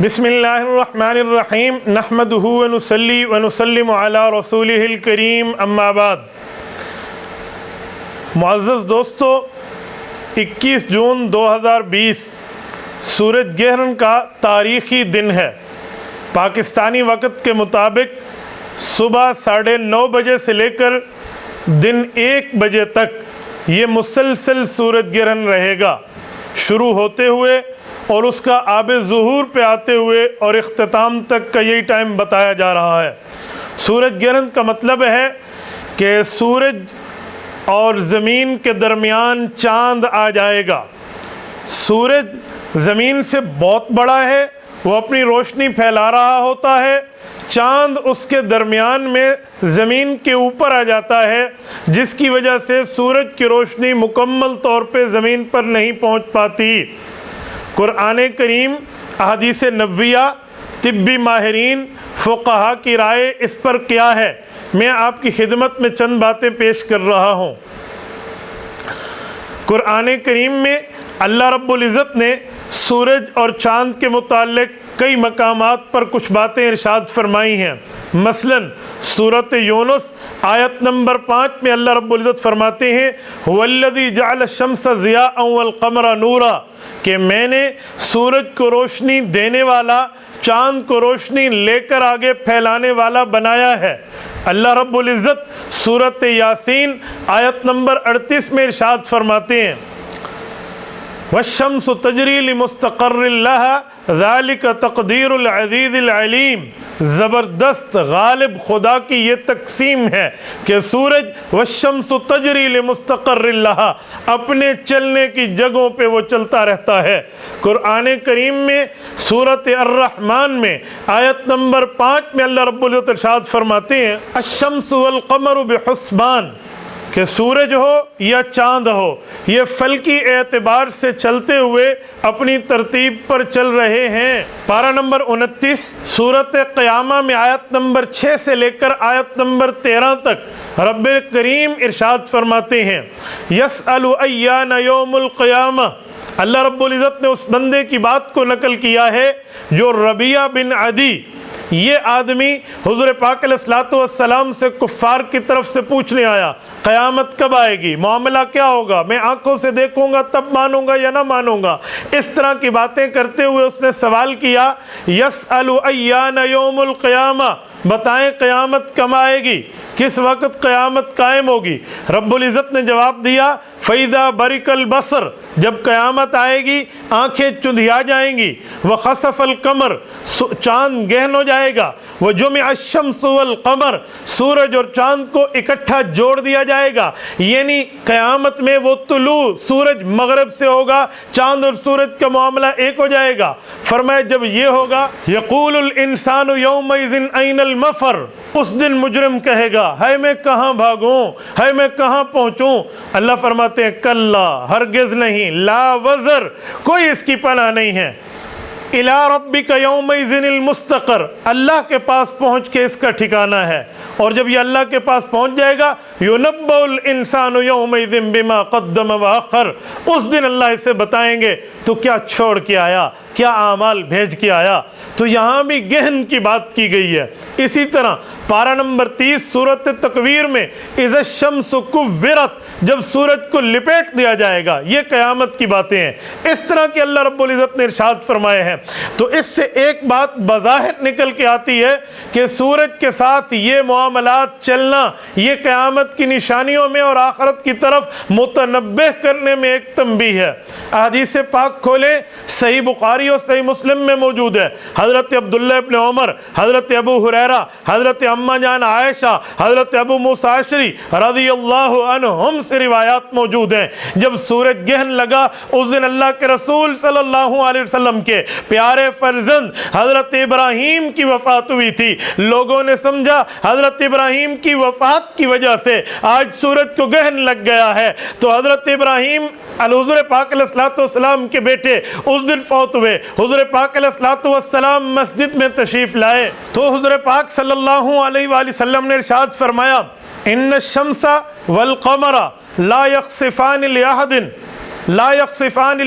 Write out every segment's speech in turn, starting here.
بسم اللہ الرحمن الرحیم نحمدہ ونصلی ونسلم علی رسولہ الکریم اما بعد۔ معزز دوستو، 21 جون 2020 سورج گرہن کا تاریخی دن ہے۔ پاکستانی وقت کے مطابق صبح 9:30 بجے سے لے کر دن 1 بجے تک یہ مسلسل سورج گرہن رہے گا، شروع ہوتے ہوئے اور اس کا آب ظہور پہ آتے ہوئے اور اختتام تک کا یہی ٹائم بتایا جا رہا ہے۔ سورج گرہن کا مطلب ہے کہ سورج اور زمین کے درمیان چاند آ جائے گا۔ سورج زمین سے بہت بڑا ہے، وہ اپنی روشنی پھیلا رہا ہوتا ہے، چاند اس کے درمیان میں زمین کے اوپر آ جاتا ہے، جس کی وجہ سے سورج کی روشنی مکمل طور پہ زمین پر نہیں پہنچ پاتی۔ قرآن کریم، احادیث نبویہ، طبی ماہرین، فقہا کی رائے اس پر کیا ہے، میں آپ کی خدمت میں چند باتیں پیش کر رہا ہوں۔ قرآن کریم میں اللہ رب العزت نے سورج اور چاند کے متعلق کئی مقامات پر کچھ باتیں ارشاد فرمائی ہیں۔ مثلاً سورۃ یونس آیت نمبر 5 میں اللہ رب العزت فرماتے ہیں هو الذی جعل الشمس ضیاء والقمر نورا، کہ میں نے سورج کو روشنی دینے والا، چاند کو روشنی لے کر آگے پھیلانے والا بنایا ہے۔ اللہ رب العزت سورۃ یاسین آیت نمبر 38 میں ارشاد فرماتے ہیں وَالشَّمْسُ تَجْرِي لِمُسْتَقَرٍّ لَهَا ذَلِكَ تَقْدِيرُ الْعَزِيزِ الْعَلِيمِ۔ زبردست غالب خدا کی یہ تقسیم ہے کہ سورج وَالشَّمْسُ تَجْرِي لِمُسْتَقَرٍّ لَهَا، اپنے چلنے کی جگہوں پہ وہ چلتا رہتا ہے۔ قرآن کریم میں سورۃ الرحمن میں آیت نمبر 5 میں اللہ رب العزت ارشاد فرماتے ہیں الشَّمْسُ وَالْقَمَرُ بِحُسْبَانٍ، کہ سورج ہو یا چاند ہو، یہ فلکی اعتبار سے چلتے ہوئے اپنی ترتیب پر چل رہے ہیں۔ پارہ نمبر 29 سورۃ قیامہ میں آیت نمبر 6 سے لے کر آیت نمبر 13 تک رب کریم ارشاد فرماتے ہیں یسأل ایان یوم القیامہ۔ اللہ رب العزت نے اس بندے کی بات کو نقل کیا ہے جو ربیعہ بن عدی، یہ آدمی حضور پاک علیہ السلام سے کفار کی طرف سے پوچھنے آیا قیامت کب آئے گی، معاملہ کیا ہوگا، میں آنکھوں سے دیکھوں گا تب مانوں گا یا نہ مانوں گا۔ اس طرح کی باتیں کرتے ہوئے اس نے سوال کیا یسأل ایان یوم القیامہ، بتائیں قیامت کب آئے گی، کس وقت قیامت قائم ہوگی۔ رب العزت نے جواب دیا فَإِذَا بَرِقَ الْبَصَرُ، جب قیامت آئے گی آنکھیں چندھیا جائیں گی، وَخَسَفَ الْقَمَرُ، چاند گہن ہو جائے گا، وَجُمِعَ الشَّمْسُ وَالْقَمَرُ، سورج اور چاند کو اکٹھا جوڑ دیا جائے گا۔ یعنی قیامت میں وہ طلوع سورج مغرب سے ہوگا، چاند اور سورج کا معاملہ ایک ہو جائے گا۔ فرمایا جب یہ ہوگا یقول الانسان یومئذ این المفر، اس دن مجرم کہے گا ہے میں کہاں بھاگوں، ہے میں کہاں پہنچوں۔ اللہ فرماتے ہیں کلا، ہرگز نہیں، لا وزر، کوئی اس کی پناہ نہیں ہے، الی ربک یومئذ المستقر، اللہ کے پاس پہنچ کے اس کا ٹھکانہ ہے۔ اور جب یہ اللہ کے پاس پہنچ جائے گا یُنَبَّأُ الْإِنسَانُ يَوْمَئِذٍ بِمَا قَدَّمَ وَأَخَّرَ، اس دن اللہ اسے بتائیں گے تو کیا چھوڑ کے آیا، کیا اعمال بھیج کے آیا۔ تو یہاں بھی گہن کی بات کی گئی ہے۔ اسی طرح پارہ نمبر 30 سورۃ تکویر میں اِذَا الشَّمْسُ كُوِّرَتْ، جب سورج کو لپیٹ دیا جائے گا، یہ قیامت کی باتیں ہیں۔ اس طرح کہ اللہ رب العزت نے ارشاد فرمائے ہیں۔ تو اس سے ایک بات بظاہر نکل کے آتی ہے کہ سورج کے ساتھ یہ معاملات چلنا، یہ قیامت کی نشانیوں میں اور آخرت کی طرف متنبہ کرنے میں ایک تنبیہ ہے۔ احادیث پاک کھولیں، صحیح بخاری اور صحیح مسلم میں موجود ہے۔ حضرت عبداللہ ابن عمر، حضرت ابو ہریرہ، حضرت اماں جان عائشہ، حضرت ابو موسیٰ اشعری رضی اللہ عنہم سے روایات موجود ہیں۔ جب سورج گہن لگا اس دن اللہ کے رسول صلی اللہ علیہ وسلم کے پیارے فرزند حضرت ابراہیم کی وفات ہوئی تھی۔ لوگوں نے سمجھا حضرت ابراہیم کی وفات کی وجہ سے آج سورج کو گہن لگ گیا ہے، تو حضرت ابراہیم حضور پاک علیہ السلام کے بیٹے اس دن فوت ہوئے۔ حضور پاک علیہ السلام مسجد میں تشریف لائے تو حضور پاک صلی اللہ علیہ وآلہ وسلم نے ارشاد فرمایا ان الشمس والقمر لا يخسفان لأحد لا يخسفان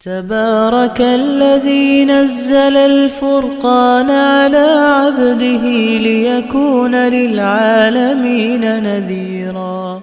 تبارك الذي نزل الفرقان على عبده ليكون للعالمين نذيرا